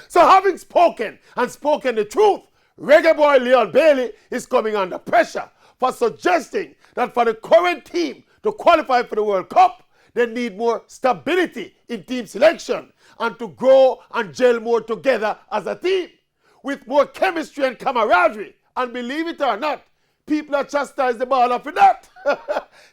So having spoken the truth, reggae boy Leon Bailey is coming under pressure for suggesting that for the current team to qualify for the World Cup, they need more stability in team selection and to grow and gel more together as a team with more chemistry and camaraderie. And believe it or not, people are chastised the ball for that.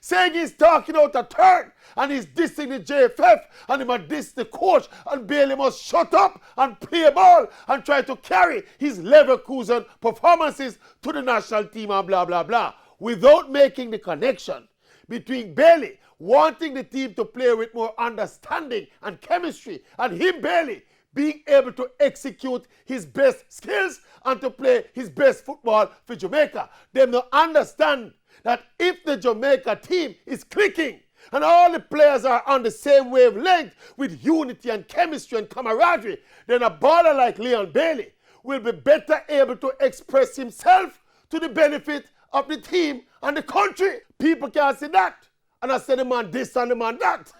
Saying he's talking out a turn and he's dissing the JFF and he must diss the coach and Bailey must shut up and play ball and try to carry his Leverkusen performances to the national team and blah, blah, blah, without making the connection between Bailey wanting the team to play with more understanding and chemistry and him, Bailey, being able to execute his best skills and to play his best football for Jamaica. They don't understand that if the Jamaica team is clicking and all the players are on the same wavelength with unity and chemistry and camaraderie, then a baller like Leon Bailey will be better able to express himself to the benefit of the team and the country. People can't see that. And I say the man this and the man that.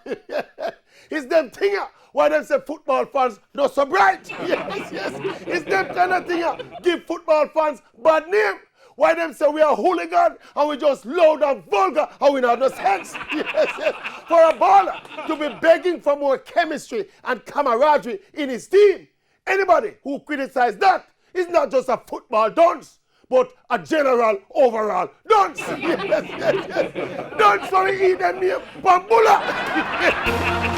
It's them thing. Why them say football fans not so bright? Yes. It's them kind of thing. Give football fans bad name. Why them say we are hooligan and we just loud and vulgar and we not no sense? Yes. For a baller to be begging for more chemistry and camaraderie in his team, anybody who criticizes that is not just a football dunce, but a general overall dunce. Yes. Dunce for the Eden name, Bambula.